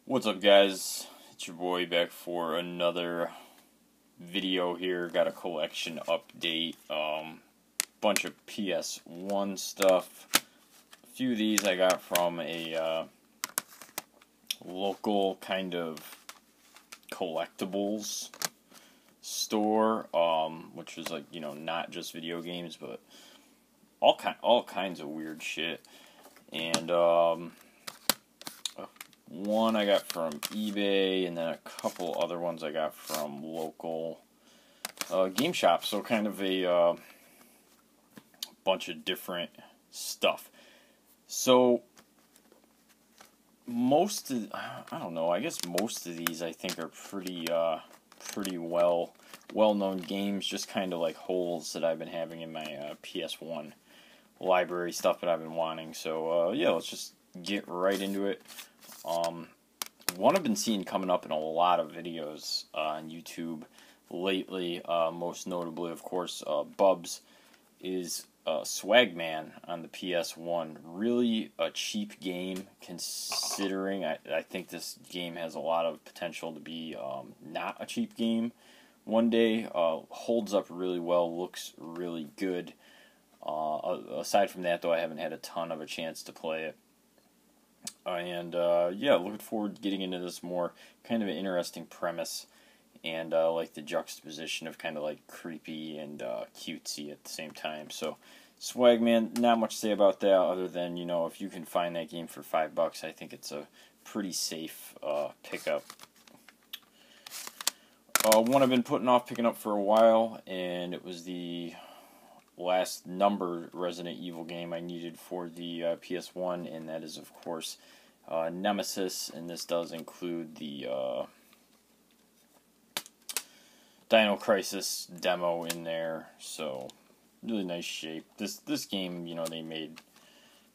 What's up, guys? It's your boy back for another video here. Got a collection update. Bunch of PS1 stuff. A few of these I got from a local kind of collectibles store, which was like, not just video games, but all kinds of weird shit. And one I got from eBay, and then a couple other ones I got from local game shops. So kind of a bunch of different stuff. So I don't know, I guess most of these I think are pretty well-known games, just kind of like holes that I've been having in my PS1 library, stuff that I've been wanting. So yeah, let's just get right into it. One I've been seeing coming up in a lot of videos on YouTube lately, most notably, of course, Bubs, is Swagman on the PS1. Really a cheap game, considering I think this game has a lot of potential to be not a cheap game one day. Holds up really well, looks really good. Aside from that, though, I haven't had a ton of a chance to play it. And yeah, looking forward to getting into this more. Kind of an interesting premise, and like the juxtaposition of kind of like creepy and cutesy at the same time. So Swagman, not much to say about that other than, if you can find that game for $5, I think it's a pretty safe pickup. One I've been putting off picking up for a while, and it was the last numbered Resident Evil game I needed for the PS1, and that is, of course, Nemesis, and this does include the Dino Crisis demo in there, so really nice shape. This game, they made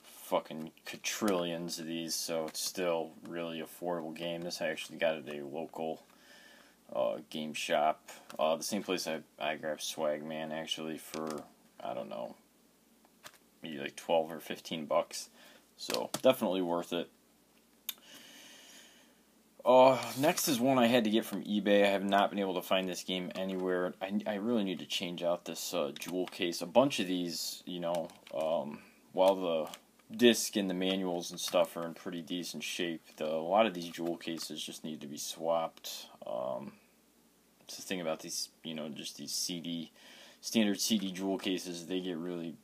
fucking quadrillions of these, so it's still really affordable game. This I actually got at a local game shop, the same place I grabbed Swagman, actually, for, I don't know, maybe like 12 or 15 bucks. So definitely worth it. Next is one I had to get from eBay. I have not been able to find this game anywhere. I really need to change out this jewel case. A bunch of these, while the disc and the manuals and stuff are in pretty decent shape, a lot of these jewel cases just need to be swapped. It's the thing about these, just these standard CD jewel cases, they get really,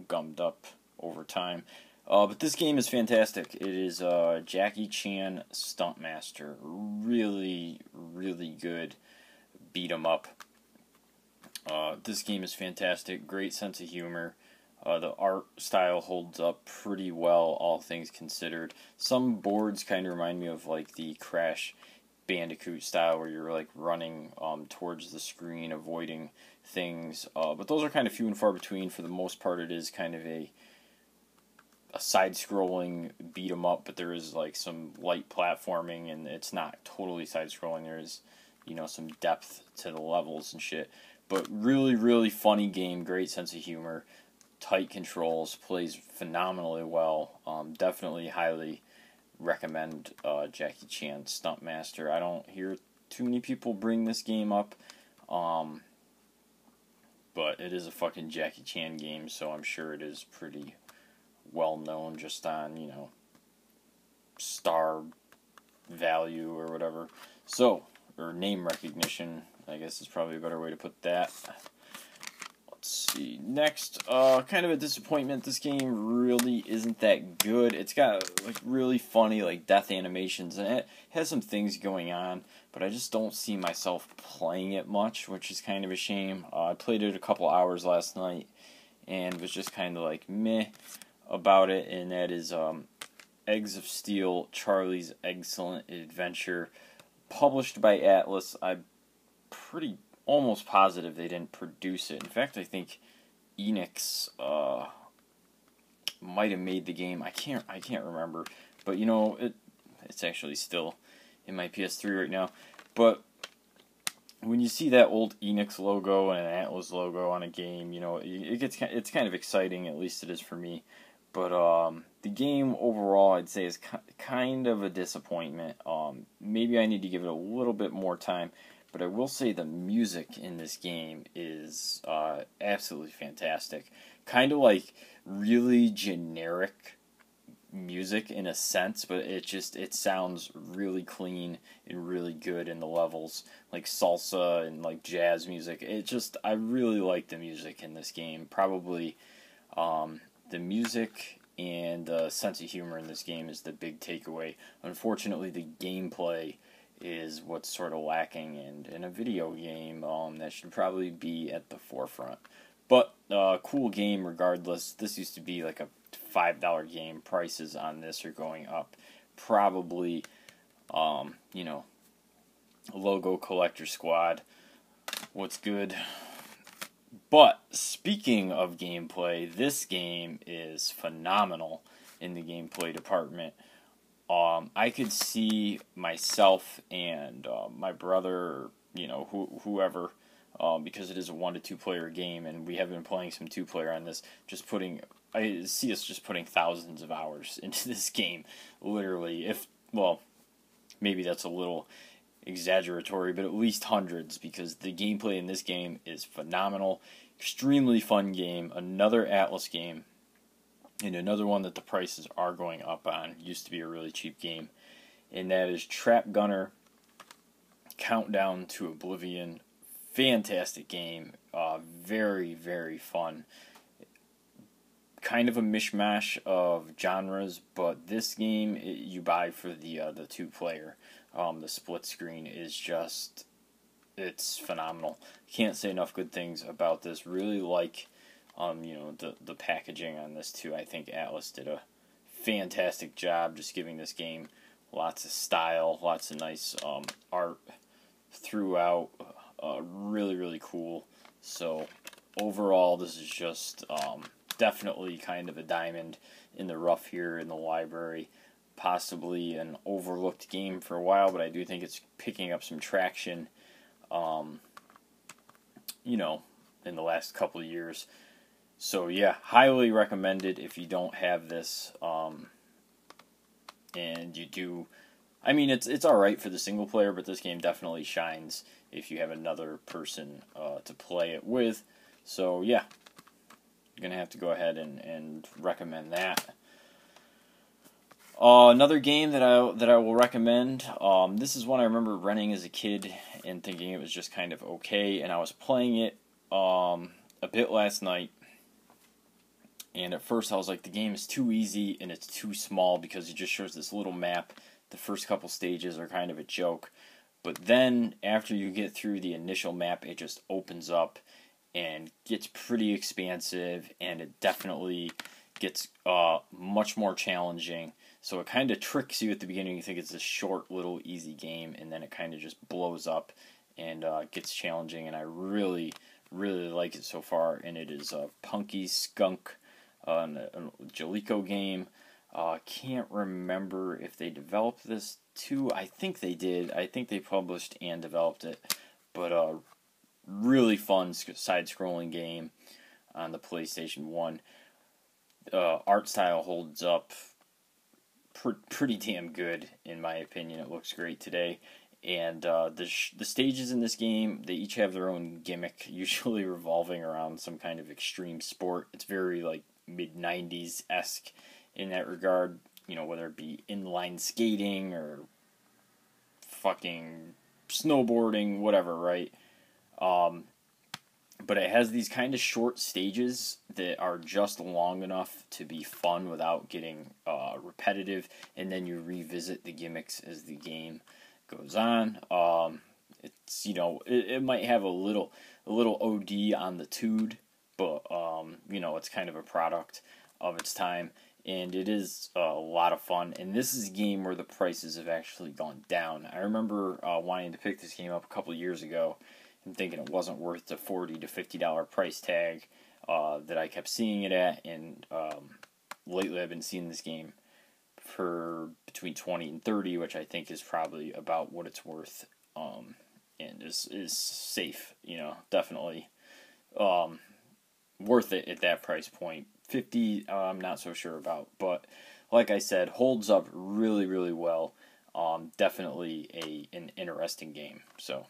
gummed up over time. But this game is fantastic. It is Jackie Chan Stunt Master. Really, really good beat 'em up. This game is fantastic. Great sense of humor. The art style holds up pretty well, all things considered. Some boards kind of remind me of like the Crash Bandicoot style, where you're like running towards the screen, avoiding things. But those are kind of few and far between. For the most part, it is kind of a side-scrolling beat 'em up, but there is like some light platforming, and it's not totally side-scrolling. There is, some depth to the levels and shit. But really, really funny game. Great sense of humor. Tight controls. Plays phenomenally well. Definitely highly recommend Jackie Chan Stunt Master. I don't hear too many people bring this game up, but it is a fucking Jackie Chan game, so I'm sure it is pretty well known just on, star value or whatever. So, or name recognition, I guess is probably a better way to put that. Let's see. Next, kind of a disappointment. This game really isn't that good. It's got like really funny like death animations, and it has some things going on, but I just don't see myself playing it much, which is kind of a shame. I played it a couple hours last night and was just kind of like meh about it, and that is Eggs of Steel, Charlie's Excellent Adventure, published by Atlas. I'm pretty almost positive they didn't produce it. In fact, I think Enix might have made the game. I can't remember, but it's actually still in my PS3 right now. But when you see that old Enix logo and an Atlas logo on a game, it's kind of exciting. At least it is for me. But the game overall, I'd say, is kind of a disappointment. Maybe I need to give it a little bit more time. But I will say the music in this game is absolutely fantastic. Kind of like really generic music in a sense, but it sounds really clean and really good in the levels, like salsa and like jazz music. I really like the music in this game. Probably the music and the sense of humor in this game is the big takeaway. Unfortunately, the gameplay is what's sort of lacking, and in a video game that should probably be at the forefront. But cool game regardless. This used to be like a $5 game. Prices on this are going up. Probably, logo collector squad. What's good? But speaking of gameplay, this game is phenomenal in the gameplay department. I could see myself and my brother, whoever, because it is a 1 to 2 player game, and we have been playing some 2-player on this. I see us just putting thousands of hours into this game, literally. Maybe that's a little exaggeratory, but at least hundreds, because the gameplay in this game is phenomenal. Extremely fun game. Another Atlas game. And another one that the prices are going up on. Used to be a really cheap game. And that is Trap Gunner Countdown to Oblivion. Fantastic game. Very, very fun. Kind of a mishmash of genres, but this game you buy for the 2-player. The split screen is just, it's phenomenal. Can't say enough good things about this. Really like the packaging on this too. I think Atlas did a fantastic job just giving this game lots of style, lots of nice art throughout. Really, really cool. So overall, this is just definitely kind of a diamond in the rough here in the library. Possibly an overlooked game for a while, but I do think it's picking up some traction, in the last couple of years. So yeah, highly recommended if you don't have this, and you do. I mean, it's all right for the single player, but this game definitely shines if you have another person to play it with. So yeah, I'm gonna have to go ahead and recommend that. Another game that I will recommend. This is one I remember renting as a kid and thinking it was just kind of okay, and I was playing it a bit last night. And at first I was like, the game is too easy and it's too small because it just shows this little map. The first couple stages are kind of a joke. But then after you get through the initial map, it just opens up and gets pretty expansive, and it definitely gets much more challenging. So it kind of tricks you at the beginning. You think it's a short, little, easy game, and then it kind of just blows up and gets challenging. And I really, really like it so far. And it is Punky Skunk, a Jaleco game. Can't remember if they developed this too. I think they did. I think they published and developed it. But really fun side-scrolling game on the PlayStation 1. Art style holds up pretty damn good, in my opinion. It looks great today. And the stages in this game, they each have their own gimmick, usually revolving around some kind of extreme sport. It's very like mid-90s-esque in that regard, whether it be inline skating or fucking snowboarding, whatever, right? But it has these kind of short stages that are just long enough to be fun without getting repetitive, and then you revisit the gimmicks as the game goes on. It's it might have a little OD on the tude, but it's kind of a product of its time, and it is a lot of fun. And this is a game where the prices have actually gone down. I remember wanting to pick this game up a couple of years ago and thinking it wasn't worth the $40 to $50 price tag that I kept seeing it at, and lately I've been seeing this game for between 20 and 30, which I think is probably about what it's worth, and is safe, definitely worth it at that price point. 50, I'm not so sure about. But like I said, holds up really, really well. Definitely an interesting game. So,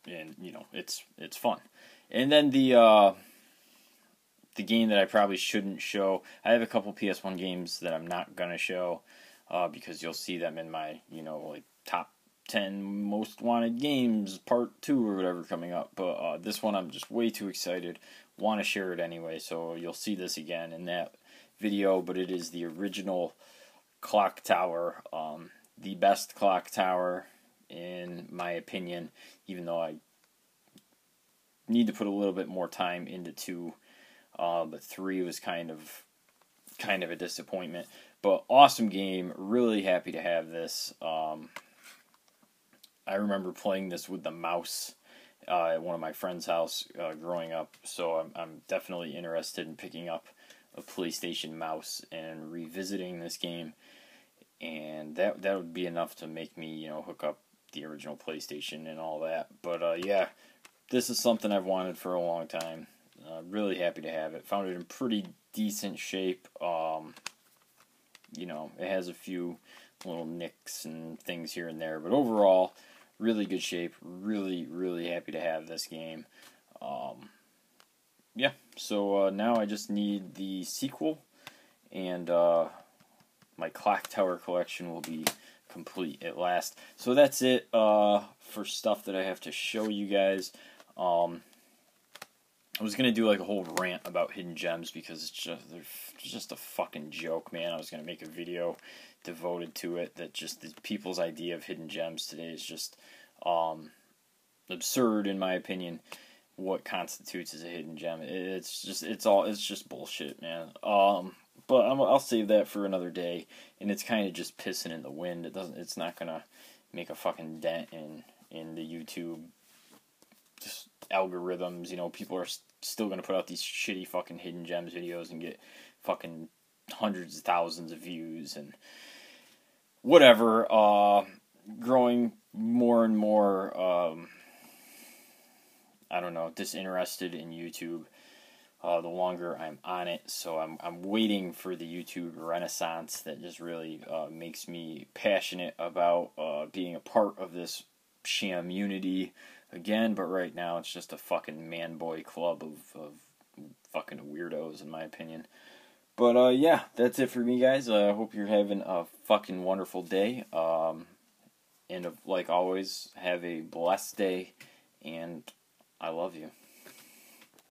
and you know, it's fun. And then the game that I probably shouldn't show, I have a couple PS1 games that I'm not gonna show, because you'll see them in my, you know, like top 10 most wanted games part 2 or whatever coming up. But this one I'm just way too excited, want to share it anyway, so you'll see this again in that video. But it is the original clock tower, the best clock tower in my opinion, even though I need to put a little bit more time into 2. But 3 was kind of a disappointment. But awesome game. Really happy to have this. I remember playing this with the mouse at one of my friend's house growing up. So I'm definitely interested in picking up a PlayStation mouse and revisiting this game. And that would be enough to make me, you know, hook up the original PlayStation and all that. But yeah, this is something I've wanted for a long time. Really happy to have it. Found it in pretty decent shape. You know, it has a few little nicks and things here and there, but overall, really good shape. Really, really happy to have this game. Yeah, so now I just need the sequel, and my clock tower collection will be complete at last. So that's it for stuff that I have to show you guys. I was gonna do like a whole rant about hidden gems because they're just a fucking joke, man. I was gonna make a video devoted to it. That just the people's idea of hidden gems today is just absurd in my opinion. What constitutes as a hidden gem? It's just bullshit, man. But I'll save that for another day. And it's kind of just pissing in the wind. It's not gonna make a fucking dent in the YouTube just algorithms. You know, people are still gonna put out these shitty fucking hidden gems videos and get fucking hundreds of thousands of views and whatever. Growing more and more I don't know, disinterested in YouTube the longer I'm on it. So I'm waiting for the YouTube renaissance that just really makes me passionate about being a part of this sham unity again. But right now it's just a fucking man-boy club of fucking weirdos in my opinion. But yeah, that's it for me, guys. I hope you're having a fucking wonderful day. And like always, have a blessed day, and I love you.